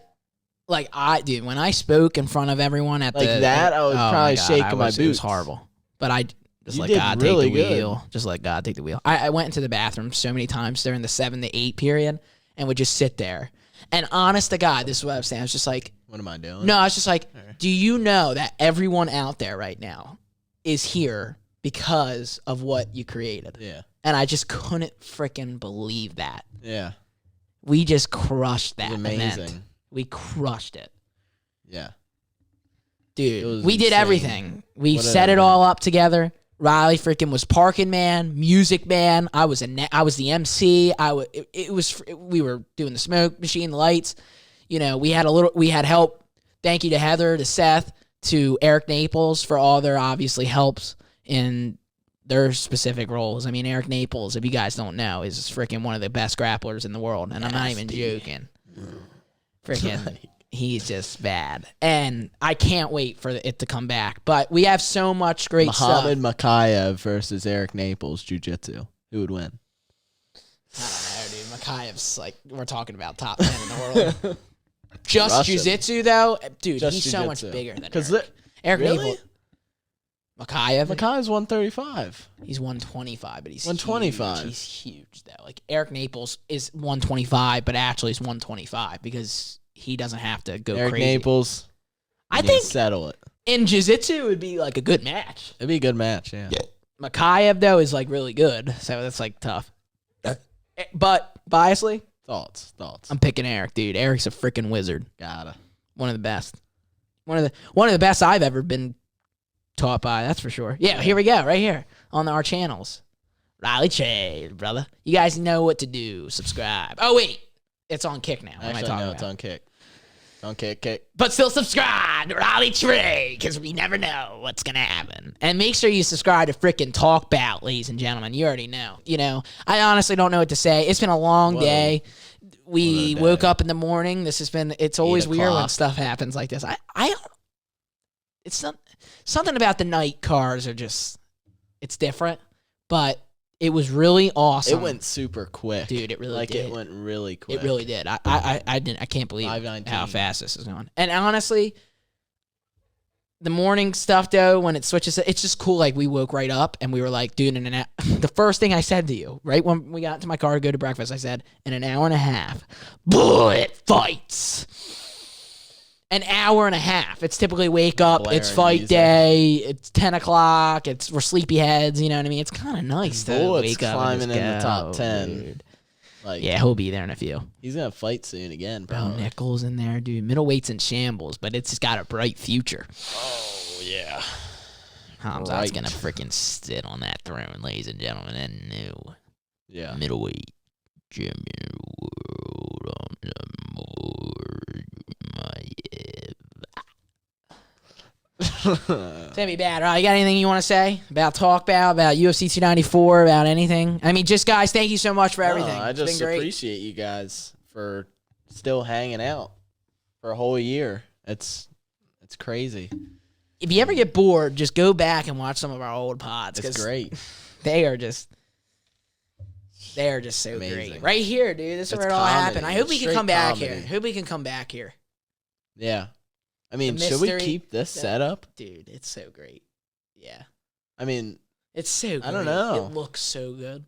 when I spoke in front of everyone at that, I was probably shaking my boots. It was horrible. But I just let God take the wheel. Just let God take the wheel. I went into the bathroom so many times during the 7 to 8 period and would just sit there. And honest to God, this is what I was saying. I was just like, what am I doing? No, I was just like, do you know that everyone out there right now is here because of what you created. Yeah. And I just couldn't freaking believe that. Yeah. We just crushed that amazing. event. We crushed it. Yeah. Dude, we did insane. Everything. We set it all up together. Riley freaking was parking man, music man. I was the MC. We were doing the smoke machine, the lights. You know, we had help. Thank you to Heather, to Seth, to Eric Naples for all their obviously helps in their specific roles. I mean, Eric Naples, if you guys don't know, is freaking one of the best grapplers in the world, and I'm not even joking. Freaking, he's just bad, and I can't wait for it to come back. But we have so much great Muhammad stuff. Makayev versus Eric Naples, Jiu Jitsu. Who would win? I don't know, dude. Makayev's like, we're talking about top 10 in the world. Just Jiu Jitsu, though, dude, he's so much bigger than Eric. Eric really? Naples. Makayev? Makayev's 135. He's 125, but he's 125. Huge. He's huge, though. Like, Eric Naples is 125, but actually is 125 because he doesn't have to go Eric crazy. Naples, I think settle it. In Jiu-Jitsu, it would be like a good match. It'd be a good match, yeah. Makayev, though, is like really good, so that's like tough. But, biasly, Thoughts. I'm picking Eric, dude. Eric's a freaking wizard. Gotta. One of the best. One of the best I've ever been taught by, that's for sure. Yeah, here we go, right here on our channels. Riley Trade, brother. You guys know what to do. Subscribe. Oh, wait. It's on Kick now. Actually, no, it's on Kick. On Kick. But still subscribe to Riley Trade because we never know what's going to happen. And make sure you subscribe to freaking Talk Bout, ladies and gentlemen. You already know. You know, I honestly don't know what to say. It's been a long day. We woke up in the morning. It's always weird when stuff happens like this. It's not, something about the night cars are just, it's different, but it was really awesome. It went super quick. Dude, it really did. It went really quick. It really did. I can't believe how fast this is going. And honestly, the morning stuff, though, when it switches, it's just cool. Like, we woke right up, and we were like, dude, the first thing I said to you, right when we got to my car to go to breakfast, I said, in an hour and a half, bullet fights. An hour and a half. It's typically wake up, it's fight day, it's 10 o'clock, we're sleepyheads, you know what I mean? It's kind of nice to wake up climbing and just in the top 10. Dude. Like, yeah, he'll be there in a few. He's going to fight soon again, bro. Bro, Nichols in there, dude. Middleweight's in shambles, but it's got a bright future. Oh, yeah. Hamzat's going to freaking sit on that throne, ladies and gentlemen, and new middleweight champion world on the Sammy Bad, you got anything you want to say about Talk Bout, about UFC 294, about anything? I mean, just guys, thank you so much for everything. I just appreciate you guys for still hanging out for a whole year. It's crazy. If you ever get bored, just go back and watch some of our old pods. It's great. They are just so amazing. Great. Right here, dude. This is where it all happened. I hope we can come back here. Yeah. I mean, should we keep this setup? Dude, it's so great. Yeah. I mean, it's so great. I don't know. It looks so good.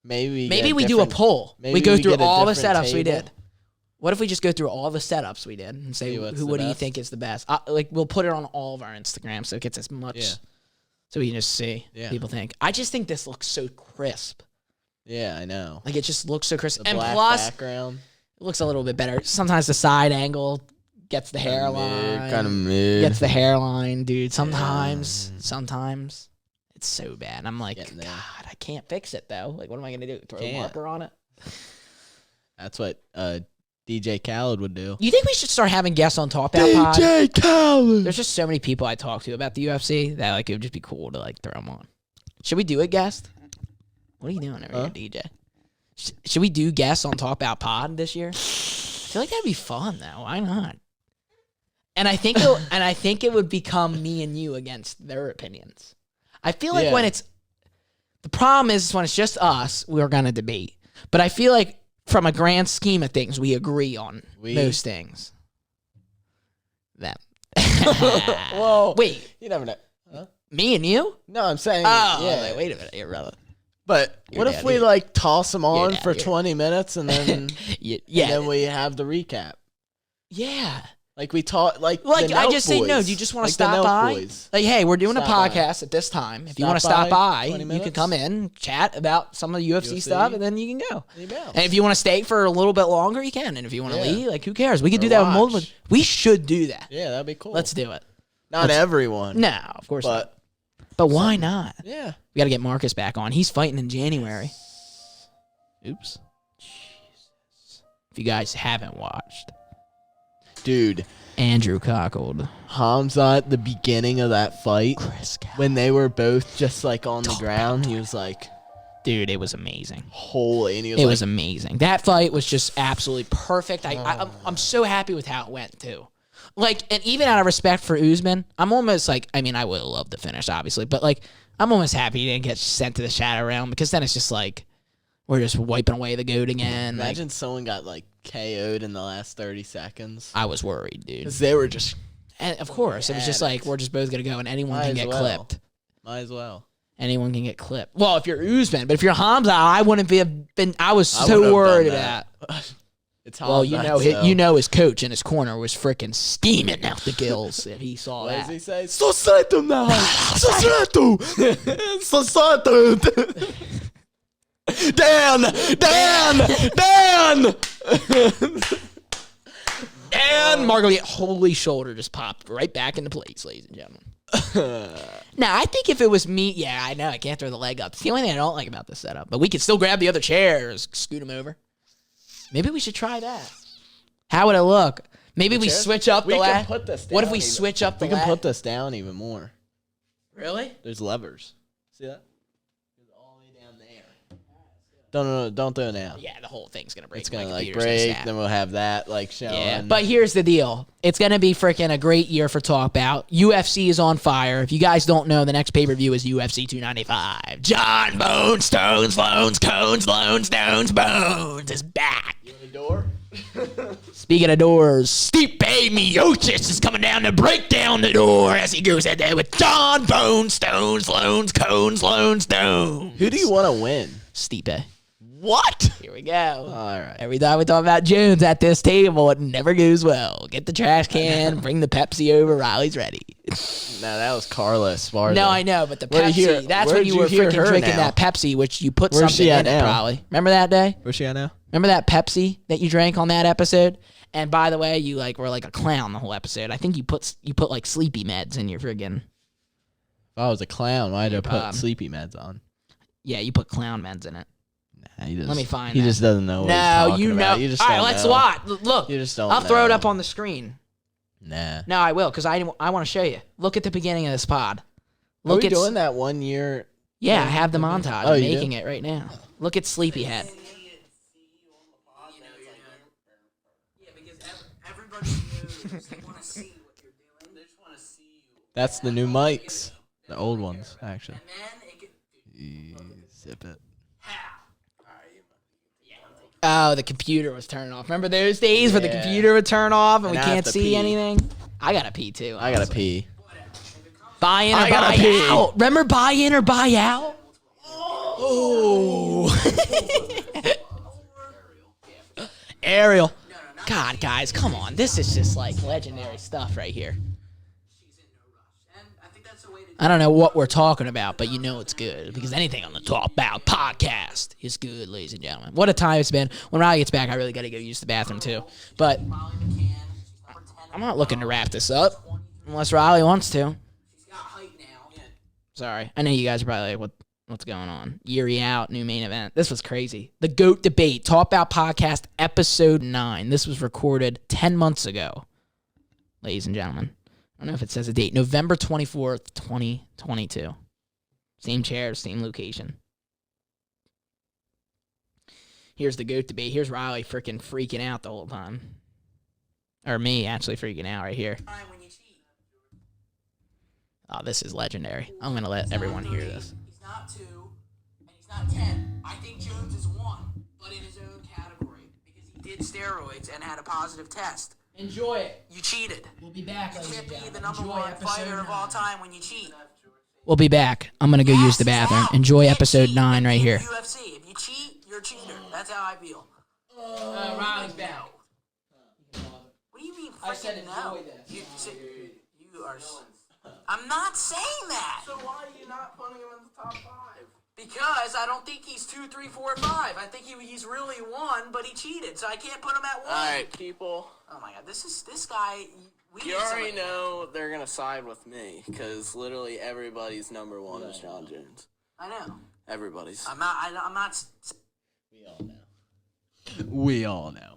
Maybe we do a poll. We go through all the setups we did. table. What if we just go through all the setups we did and say, what do you think is the best? We'll put it on all of our Instagram so it gets as much, so we can just see what people think. I just think this looks so crisp. Yeah, I know. Like, it just looks so crisp. The and black plus, background. It looks a little bit better. Sometimes the side angle gets the hairline. Kind of mid. Gets the hairline, dude. Sometimes it's so bad. I'm like, God, I can't fix it, though. Like, what am I going to do? Throw a marker on it? That's what DJ Khaled would do. You think we should start having guests on Talk Bout Pod? DJ Khaled! There's just so many people I talk to about the UFC that, like, it would just be cool to, like, throw them on. Should we do a guest? What are you doing over here, DJ? Should we do guests on Talk Bout Pod this year? I feel like that'd be fun, though. Why not? And I think it would become me and you against their opinions. I feel like when it's the problem is when it's just us, we're gonna debate. But I feel like from a grand scheme of things, we agree on most things. Them. Whoa. Wait. You never know. Huh? Me and you? No, I'm saying. Like, wait a minute, here, brother. But what if we like toss them on for 20 minutes and then and then we have the recap? Yeah. Like we taught, like the I Nelk just say no. boys. Do you just want to Like the stop Nelk by? boys. Like, hey, we're doing a Stop podcast at this time. If you Stop want to stop by, 20 you can minutes. come in, chat about some of the UFC stuff, and then you can go. You bounce. And if you want to stay for a little bit longer, you can. And if you want to Yeah. leave, like, who cares? We could Or do that with watch. multiple. We should do that. Yeah, that'd be cool. Let's do it. Not everyone. No, of course not. But But why not? yeah. We got to get Marcus back on. He's fighting in January. Oops. If you guys haven't watched, Dude, Andrew Cockled. Hamza at the beginning of that fight, Chris Cal- when they were both just like on the ground, he was like, Dude, it was amazing. holy. And he was It like, was amazing. That fight was just absolutely perfect. I'm so happy with how it went, too. Like, and even out of respect for Usman, I'm almost like, I mean, I would have loved the finish, obviously, but like, I'm almost happy he didn't get sent to the shadow realm because then it's just like, we're just wiping away the goat again. Like, imagine someone got like KO'd in the last 30 seconds. I was worried, dude. Because they were just, And of course, it was just like, we're just both going to go and anyone can get clipped. Might as well. Anyone can get clipped. Well, if you're Usman, but if you're Hamza, I wouldn't have been. I was I wouldn't so have worried done about. that. It's Well, Hamza, you know, his coach in his corner was freaking steaming out the gills if he saw What that. does he say? Sosato now! Sosato! Sosato! Dan! And Marguerite, holy shoulder just popped right back into place, ladies and gentlemen. Now, I think if it was me, yeah, I know I can't throw the leg up. It's the only thing I don't like about this setup. But we could still grab the other chairs, scoot them over. Maybe we should try that. How would it look? Maybe we switch up the We can lat. put this What if down we even. switch up the We can lat? put this down even more. Really? There's levers. See that? Goes all the way down there. Don't do it now. Yeah, the whole thing's gonna break. It's gonna My like computer's gonna break. snap. Then we'll have that like showing. Yeah, but here's the deal. It's going to be freaking a great year for Talk Bout. UFC is on fire. If you guys don't know, the next pay-per-view is UFC 295. John Bones, Stones, Loans, Cones, Loans, Stones, Bones is back. You want a door? Speaking of doors, Stipe Miocic is coming down to break down the door as he goes out there with John Bones, Stones, Loans, Cones, Loans, Stones. Who do you want to win? Stipe. What? Here we go. All right. Every time we talk about Jones at this table, it never goes well. Get the trash can, bring the Pepsi over. Riley's ready. No, that was Carla Esparza. No, I know, but the Where'd you Pepsi, hear- that's where'd when you you were hear freaking her drinking now? that Pepsi, which you put Where's something she at in it now? probably. Remember that day? Where's she at now? Remember that Pepsi that you drank on that episode? And by the way, you like were like a clown the whole episode. I think you put like sleepy meds in your friggin' If I was a clown, why'd I put pod. sleepy meds on? yeah, you put clown meds in it. Nah, he just, Let me find He that. just doesn't know what he's No, talking you know. about. You just All right, don't let's know. watch. Look, You just don't I'll throw it know. up on the screen. Nah. No, I will because I want to show you. Look at the beginning of this pod. Are Look we at doing that 1 year? Yeah, I have the montage. Oh, I'm you do? making it right now. Look at Sleepyhead. Yeah, because everybody knows they want to see what you're doing. They just want to see you. That's the new mics. The old ones, actually. And then it gets Zip it. Oh, the computer was turning off. Remember those days where the Yeah. computer would turn off and we And I have can't to see pee. anything? I gotta pee too. I gotta honestly. pee. Buy in or I gotta buy pee. out. Remember buy in or buy out? Oh. Ariel. God, guys, come on. This is just like legendary stuff right here. she's in no rush. And I think that's the way to I don't know what we're talking about, but you know it's good because anything on the Talk Bout podcast is good, ladies and gentlemen. What a time it's been. When Riley gets back, I really got to go use the bathroom too. But Molly McCann. She's number 10. I'm not looking to wrap this up unless Riley wants to. She's got height now. Sorry. I know you guys are probably like, what's going on? Yuri out, new main event. This was crazy. The GOAT Debate, Talk Bout Podcast, Episode 9. This was recorded 10 months ago, ladies and gentlemen. I don't know if it says a date. November 24th, 2022. Same chairs, same location. Here's the GOAT Debate. Here's Riley freaking out the whole time. Or me actually freaking out right here. Time when you cheat. Oh, this is legendary. I'm going to let everyone hear this. He's not 2, and he's not 10. I think Jones is 1, but in his own category because he did steroids and had a positive test. Enjoy it. You cheated. We'll be back, You ladies can't and be the gentlemen. number Enjoy 1 episode fighter of all 9. time when you cheat. We'll be back. I'm going to go use the Yes, bathroom. out. Enjoy You can't episode cheat 9 right in here. UFC. If you cheat, you're a cheater. That's how I feel. Riley's back. What do you mean I said no. enjoy this. You are. I'm not saying that. So why are you not putting him in the top 5? Because I don't think he's 2, 3, 4, 5. I think he's really 1, but he cheated, so I can't put him at 1. All right, people. Oh my God, this guy. You already know they're gonna side with me because literally everybody's number 1 is John Jones. I know. Everybody's. I'm not. We all know. We all know.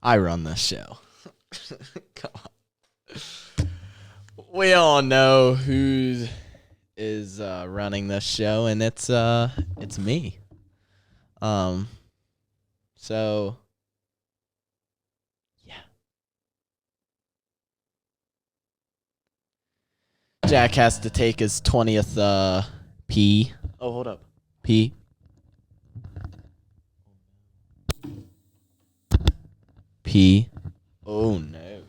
I run this show. Come on. We all know who is running this show, and it's me. So yeah. Jack has to take his 20th pee. Oh, hold up. Pee. P. Oh no.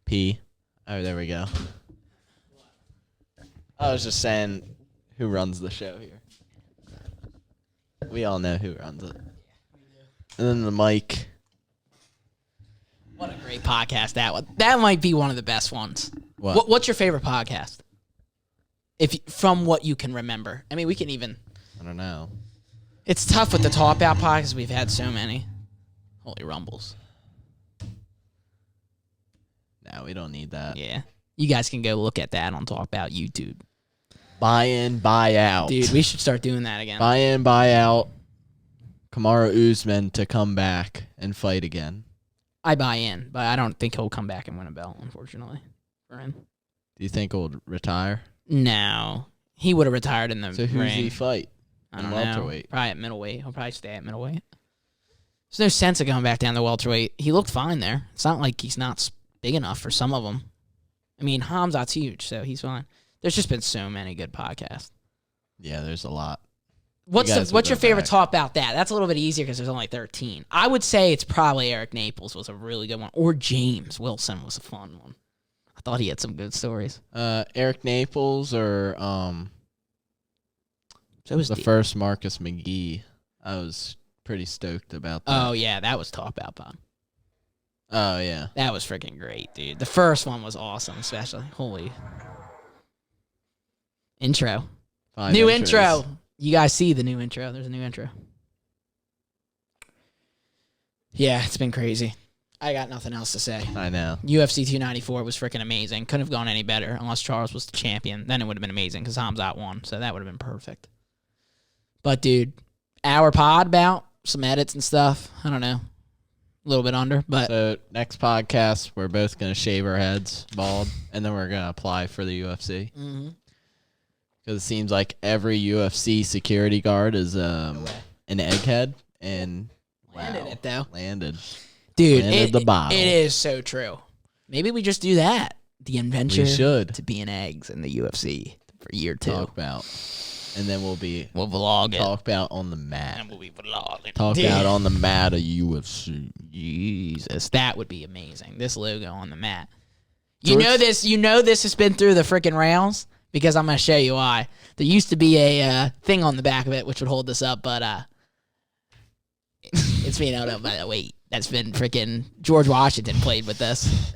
P. Oh, there we go. I was just saying who runs the show here. We all know who runs it. And then the mic. What a great podcast that was. That might be one of the best ones. What's your favorite podcast? From what you can remember. I mean, we can even. I don't know. It's tough with the Talk Bout podcasts. We've had so many. Holy rumbles. No, we don't need that. Yeah. You guys can go look at that on Talk Bout YouTube. Buy in, buy out. Dude, we should start doing that again. Buy in, buy out. Kamaru Usman to come back and fight again. I buy in, but I don't think he'll come back and win a belt, unfortunately, for him. Do you think he'll retire? No. He would have retired in the So who's ring. he fight? I don't welterweight? know. Probably at middleweight. He'll probably stay at middleweight. There's no sense of going back down to welterweight. He looked fine there. It's not like he's not big enough for some of them. I mean, Hamzat's huge, so he's fine. There's just been so many good podcasts. Yeah, there's a lot. What's your favorite Talk About that? That's a little bit easier because there's only 13. I would say it's probably Eric Naples was a really good one, or James Wilson was a fun one. I thought he had some good stories. Eric Naples or So was the first Marcus McGee. I was pretty stoked about that. Oh yeah, that was Talk About Pod. Oh yeah, That was freaking great, dude. The first one was awesome, especially. Holy intro, 5 new intros. intro. You guys see the new intro? There's a new intro. Yeah, it's been crazy. I got nothing else to say. I know. UFC 294 was freaking amazing. Couldn't have gone any better unless Charles was the champion. Then it would have been amazing because Hamzat won, so that would have been perfect. But, dude, our pod about some edits and stuff. I don't know. A little bit under, but So next podcast, we're both gonna shave our heads bald, and then we're gonna apply for the UFC. Because it seems like every UFC security guard is an egghead, and landed it, though. Landed. Dude, Landed the bottle. It is so true. Maybe we just do that. The adventure We should. to being eggs in the UFC for year 2. Talk about, and then we'll vlog it. talk about on the mat. And we'll be vlogging. Talk Dude. about on the mat of UFC. Jesus, that would be amazing. This logo on the mat. George- You know this has been through the freaking rails because I'm going to show you why. There used to be a thing on the back of it which would hold this up, but it's being held up by the weight. That's been freaking George Washington played with this.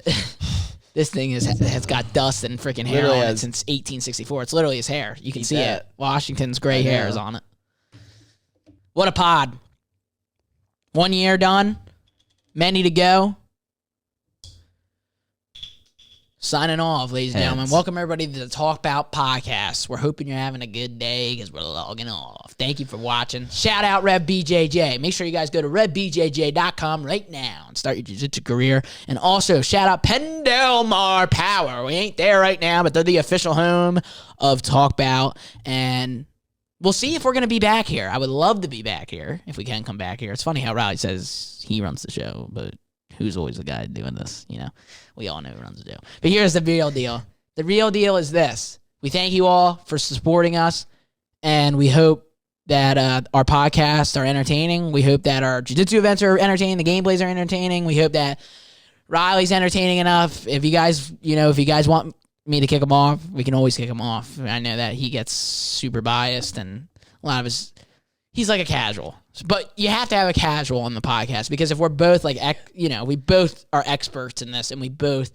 This thing has got dust and freaking hair Literally on it has- since 1864. It's literally his hair. You can see bet. it. Washington's gray I know. hair is on it. What a pod. 1 year done. Many to go. Signing off, ladies and gentlemen. Heads. Welcome everybody to the Talk Bout podcast. We're hoping you're having a good day because we're logging off. Thank you for watching. Shout out Rev BJJ. Make sure you guys go to RevBJJ.com right now and start your jiu-jitsu career. And also shout out Pendelmar Power. We ain't there right now, but they're the official home of Talk Bout. And we'll see if we're going to be back here. I would love to be back here if we can come back here. It's funny how Riley says he runs the show, but who's always the guy doing this, you know? We all know who runs the show. But here's the real deal. The real deal is this. We thank you all for supporting us, and we hope that our podcasts are entertaining. We hope that our jiu-jitsu events are entertaining. The gameplays are entertaining. We hope that Riley's entertaining enough. If you guys want me to kick him off, we can always kick him off. I know that he gets super biased and a lot of he's like a casual. But you have to have a casual on the podcast because if we're both like, we both are experts in this and we both,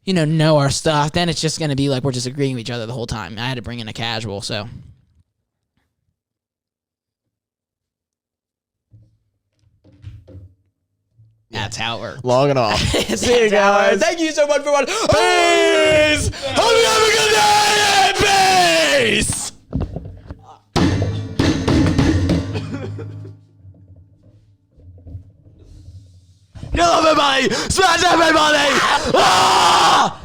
know our stuff, then it's just going to be like we're just agreeing with each other the whole time. I had to bring in a casual, so. That's how it works. Log it off. See you guys. Thank you so much for watching. Peace! Hope you have a good day! Peace! Kill everybody! Smash everybody! Ah!